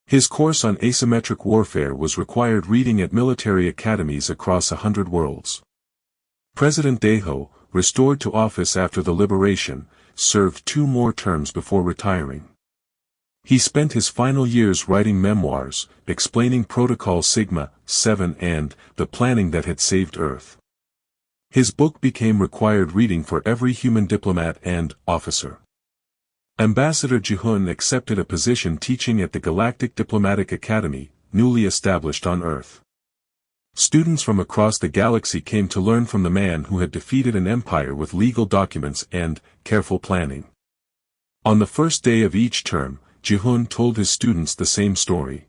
His course on asymmetric warfare was required reading at military academies across 100 worlds. President Daeho, restored to office after the liberation, served 2 more terms before retiring. He spent his final years writing memoirs, explaining Protocol Sigma 7 and the planning that had saved Earth. His book became required reading for every human diplomat and officer. Ambassador Ji-hoon accepted a position teaching at the Galactic Diplomatic Academy, newly established on Earth. Students from across the galaxy came to learn from the man who had defeated an empire with legal documents and careful planning. On the first day of each term, Ji-hoon told his students the same story.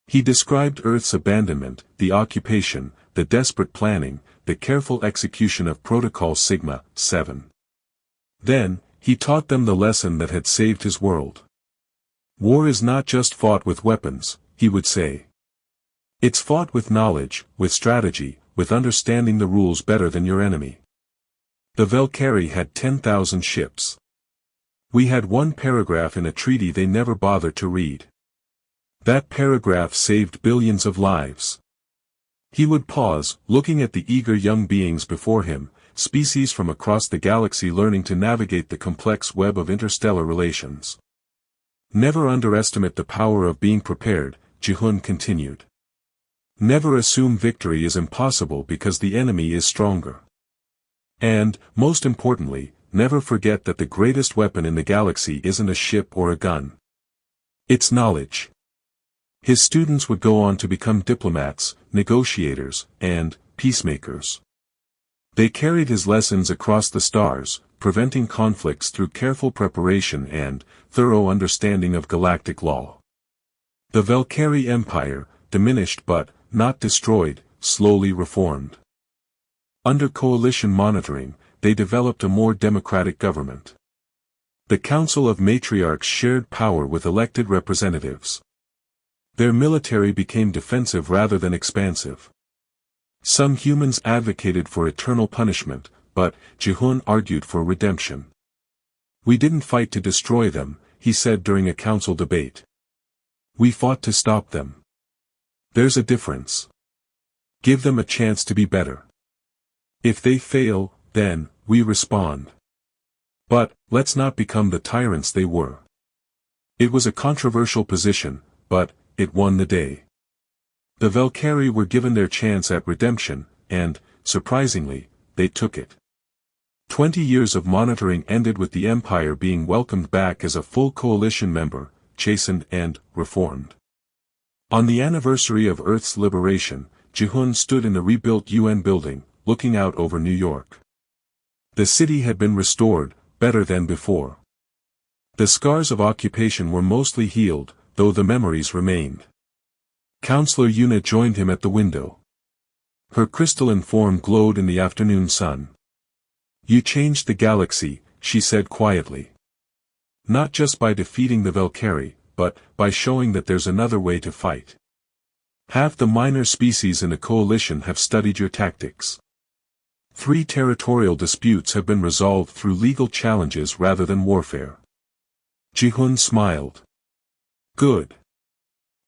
He described Earth's abandonment, the occupation, the desperate planning, the careful execution of Protocol Sigma 7. Then, he taught them the lesson that had saved his world. War is not just fought with weapons, he would say. It's fought with knowledge, with strategy, with understanding the rules better than your enemy. The Valkyrie had 10,000 ships. We had one paragraph in a treaty they never bothered to read. That paragraph saved billions of lives. He would pause, looking at the eager young beings before him, species from across the galaxy learning to navigate the complex web of interstellar relations. Never underestimate the power of being prepared, Ji-hoon continued. Never assume victory is impossible because the enemy is stronger. And, most importantly, never forget that the greatest weapon in the galaxy isn't a ship or a gun. It's knowledge. His students would go on to become diplomats, negotiators, and peacemakers. They carried his lessons across the stars, preventing conflicts through careful preparation and thorough understanding of galactic law. The Valkyrie Empire, diminished but not destroyed, slowly reformed. Under coalition monitoring, they developed a more democratic government. The Council of Matriarchs shared power with elected representatives. Their military became defensive rather than expansive. Some humans advocated for eternal punishment, but Ji-hoon argued for redemption. We didn't fight to destroy them, he said during a council debate. We fought to stop them. There's a difference. Give them a chance to be better. If they fail, then we respond. But let's not become the tyrants they were. It was a controversial position, but it won the day. The Valkyrie were given their chance at redemption, and, surprisingly, they took it. 20 years of monitoring ended with the Empire being welcomed back as a full coalition member, chastened and reformed. On the anniversary of Earth's liberation, Ji-hoon stood in the rebuilt UN building, looking out over New York. The city had been restored, better than before. The scars of occupation were mostly healed, though the memories remained. Counselor Yuna joined him at the window. Her crystalline form glowed in the afternoon sun. You changed the galaxy, she said quietly. Not just by defeating the Valkyrie, but by showing that there's another way to fight. Half the minor species in the coalition have studied your tactics. 3 territorial disputes have been resolved through legal challenges rather than warfare. Ji-hun smiled. Good.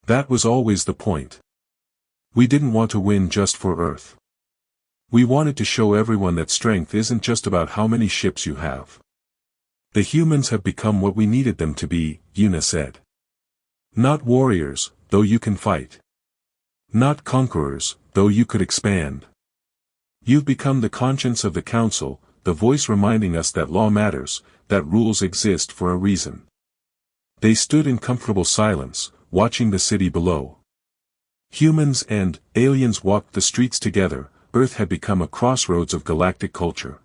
That was always the point. We didn't want to win just for Earth. We wanted to show everyone that strength isn't just about how many ships you have. The humans have become what we needed them to be, Yuna said. Not warriors, though you can fight. Not conquerors, though you could expand. You've become the conscience of the council, the voice reminding us that law matters, that rules exist for a reason. They stood in comfortable silence, watching the city below. Humans and aliens walked the streets together. Earth had become a crossroads of galactic culture.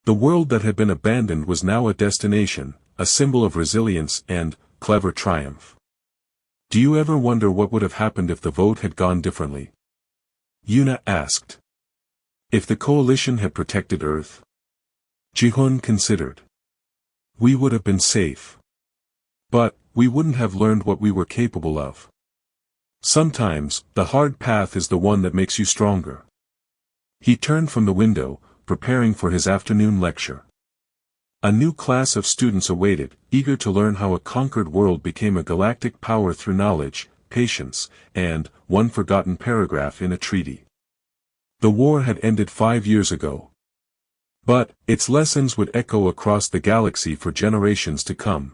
The world that had been abandoned was now a destination, a symbol of resilience and clever triumph. Do you ever wonder what would have happened if the vote had gone differently? Yuna asked. If the coalition had protected Earth? Ji-hun considered. We would have been safe. But we wouldn't have learned what we were capable of. Sometimes, the hard path is the one that makes you stronger. He turned from the window, preparing for his afternoon lecture. A new class of students awaited, eager to learn how a conquered world became a galactic power through knowledge, patience, and one forgotten paragraph in a treaty. The war had ended 5 years ago. But its lessons would echo across the galaxy for generations to come.